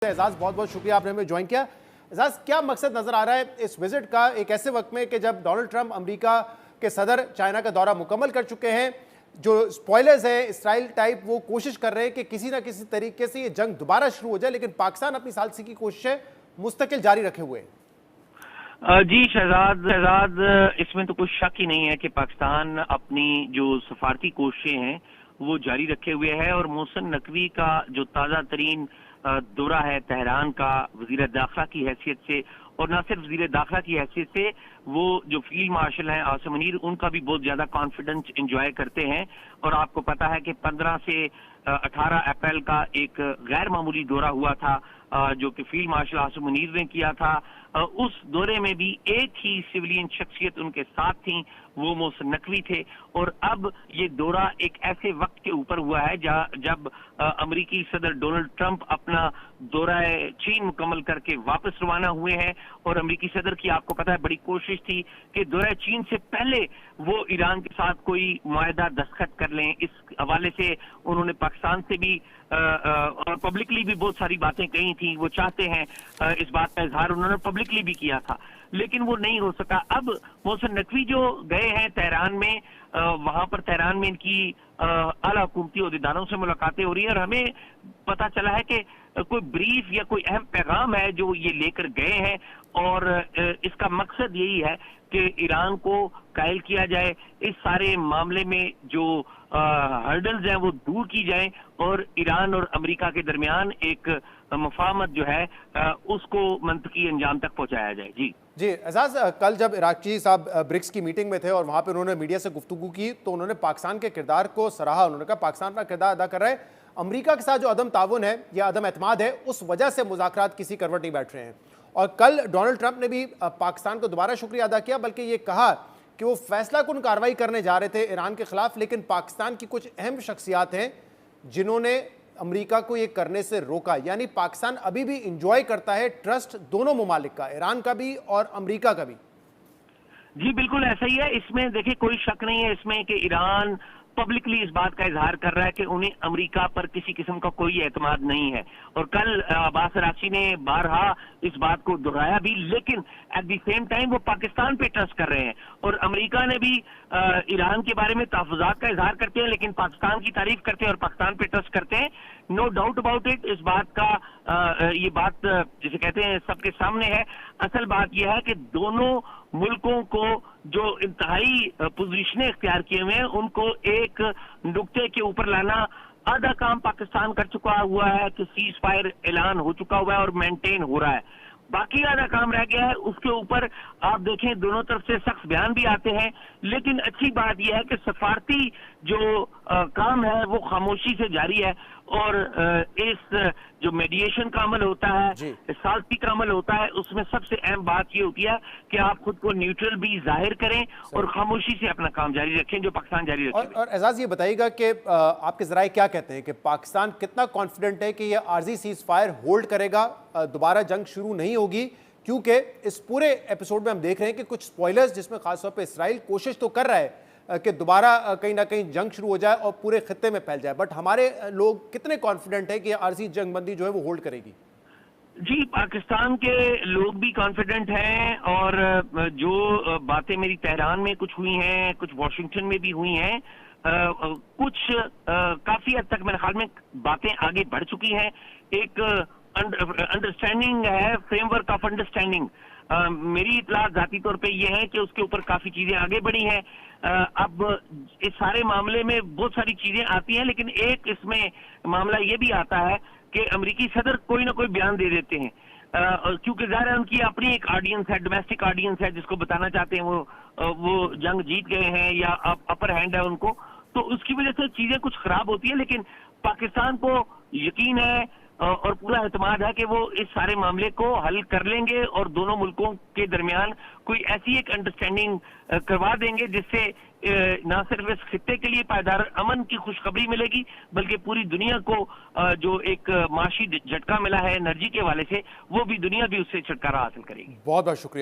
एजाज, बहुत बहुत शुक्रिया आपने हमें ज्वाइन किया। एजाज, क्या मकसद नजर आ रहा है इस विजिट का एक ऐसे वक्त में कि जब डोनाल्ड ट्रंप अमेरिका के सदर चाइना का दौरा मुकम्मल कर चुके हैं, जो स्पॉयलर्स हैं इसराइल टाइप वो कोशिश कर रहे हैं कि किसी ना किसी तरीके से ये जंग दोबारा शुरू हो जाए, लेकिन पाकिस्तान अपनी सालसी की कोशिशें मुस्तकिल जारी रखे हुए हैं। जी शहजाद, इसमें तो कोई शक ही नहीं है कि पाकिस्तान अपनी जो सफारती कोशिशें हैं वो जारी रखे हुए है और मोहसिन नकवी का जो ताज़ा तरीन दौरा है तेहरान का वजीर दाखिला की हैसियत से, और न सिर्फ वजीर दाखिला की हैसियत से, वो जो फील्ड मार्शल हैं आसिम मुनीर, उनका भी बहुत ज्यादा कॉन्फिडेंस इंजॉय करते हैं। और आपको पता है कि 15 से 18 अप्रैल का एक गैर मामूली दौरा हुआ था जो कि फील्ड मार्शल आसिम मुनीर ने किया था। उस दौरे में भी एक ही सिविलियन शख्सियत उनके साथ थी, वो मोहसिन नकवी थे। और अब ये दौरा एक ऐसे वक्त के ऊपर हुआ है जब अमेरिकी सदर डोनाल्ड ट्रंप अपना दौरा चीन मुकम्मल करके वापस रवाना हुए हैं। और अमेरिकी सदर की आपको पता है बड़ी कोशिश थी कि दौरा चीन से पहले वो ईरान के साथ कोई मुआहदा दस्तखत कर लें। इस हवाले से उन्होंने पाकिस्तान से भी और पब्लिकली भी बहुत सारी बातें कही थी। वो चाहते हैं, इस बात का इजहार उन्होंने पब्लिकली भी किया था, लेकिन वो नहीं हो सका। अब मोहसिन नकवी जो गए हैं तेहरान में, वहां पर तेहरान में इनकी आला हुकूमती अहदेदारों से मुलाकातें हो रही है और हमें पता चला है कि कोई ब्रीफ या कोई अहम पैगाम है जो ये लेकर गए हैं। और इसका मकसद यही है कि ईरान को कायल किया जाए, इस सारे मामले में जो हर्डल्स हैं वो दूर की जाए और ईरान और अमेरिका के दरमियान एक मुफाहमत जो है उसको मंतकी अंजाम तक पहुंचाया जाए। जी एजाज, कल जब इराक़ची साहब ब्रिक्स की मीटिंग में थे और वहां पर उन्होंने मीडिया से गुफ्तगू की तो उन्होंने पाकिस्तान के किरदार को सराहा। उन्होंने कहा पाकिस्तान अपना किरदार अदा कर रहा है, अमेरिका के साथ जो अदम ताउन है या अदम एतमाद है उस वजह से मुज़ाकरात किसी करवट नहीं बैठ रहे हैं। और कल डोनाल्ड ट्रंप ने भी पाकिस्तान को दोबारा शुक्रिया अदा किया, बल्कि ये कहा कि वो फैसला कुन कार्रवाई करने जा रहे थे ईरान के खिलाफ, लेकिन पाकिस्तान की कुछ अहम शख्सियात हैं जिन्होंने अमेरिका को ये करने से रोका। यानी पाकिस्तान अभी भी इंजॉय करता है ट्रस्ट दोनों ममालिक का, ईरान का भी और अमेरिका का भी। जी बिल्कुल ऐसा ही है। इसमें देखिए कोई शक नहीं है इसमें कि ईरान पब्लिकली इस बात का इजहार कर रहा है कि उन्हें अमेरिका पर किसी किस्म का कोई एतमाद नहीं है। और कल अब्बास अरागची ने बारहा इस बात को दोहराया भी, लेकिन एट द सेम टाइम वो पाकिस्तान पे ट्रस्ट कर रहे हैं। और अमेरिका ने भी ईरान के बारे में तहफ़्फ़ुज़ात का इजहार करते हैं, लेकिन पाकिस्तान की तारीफ करते हैं और पाकिस्तान पे ट्रस्ट करते हैं। No doubt about it. इस बात का ये बात जिसे कहते हैं सबके सामने है। असल बात यह है कि दोनों मुल्कों को जो इंतहाई पोजीशनें इख्तियार किए हुए हैं उनको एक नुक्ते के ऊपर लाना, आधा काम पाकिस्तान कर चुका हुआ है कि सीज फायर ऐलान हो चुका हुआ है और मेंटेन हो रहा है, बाकी आधा काम रह गया है। उसके ऊपर आप देखें दोनों तरफ से सख्त बयान भी आते हैं, लेकिन अच्छी बात यह है कि सफारती जो काम है वो खामोशी से जारी है। और इस जो मेडिएशन का अमल होता है, सालसी का अमल होता है, उसमें सबसे अहम बात ये होती है कि आप खुद को न्यूट्रल भी जाहिर करें और खामोशी से अपना काम जारी रखें जो पाकिस्तान जारी रखे। और एजाज ये बताइएगा कि आपके जराए क्या कहते हैं कि पाकिस्तान कितना कॉन्फिडेंट है कि ये आर्जी सीज फायर होल्ड करेगा, दोबारा जंग शुरू नहीं होगी? क्योंकि इस पूरे एपिसोड में हम देख रहे हैं कि कुछ स्पॉयलर्स, जिसमें खासतौर पर इसराइल कोशिश तो कर रहा है कि दोबारा कहीं ना कहीं जंग शुरू हो जाए और पूरे खित्ते में फैल जाए, बट हमारे लोग कितने कॉन्फिडेंट है कि आरजी जंगबंदी जो है वो होल्ड करेगी? जी पाकिस्तान के लोग भी कॉन्फिडेंट हैं और जो बातें मेरी तेहरान में कुछ हुई हैं, कुछ वॉशिंगटन में भी हुई हैं, कुछ काफी हद तक मेरे ख्याल में बातें आगे बढ़ चुकी हैं। एक अंडरस्टैंडिंग है, फ्रेमवर्क ऑफ अंडरस्टैंडिंग। मेरी इतला जाती तौर पे ये है कि उसके ऊपर काफी चीजें आगे बढ़ी हैं। अब इस सारे मामले में बहुत सारी चीजें आती हैं, लेकिन एक इसमें मामला ये भी आता है कि अमेरिकी सदर कोई ना कोई बयान दे देते हैं, क्योंकि ज़ाहिर है उनकी अपनी एक ऑडियंस है, डोमेस्टिक ऑडियंस है, जिसको बताना चाहते हैं वो जंग जीत गए हैं या अपर हैंड है उनको, तो उसकी वजह से चीजें कुछ खराब होती है। लेकिन पाकिस्तान को यकीन है और पूरा एतमाद है कि वो इस सारे मामले को हल कर लेंगे और दोनों मुल्कों के दरमियान कोई ऐसी एक अंडरस्टैंडिंग करवा देंगे जिससे न सिर्फ इस खित्ते के लिए पायदार अमन की खुशखबरी मिलेगी, बल्कि पूरी दुनिया को जो एक माशी झटका मिला है एनर्जी के हवाले से, वो भी दुनिया भी उससे छुटकारा हासिल करेगी। बहुत बहुत शुक्रिया।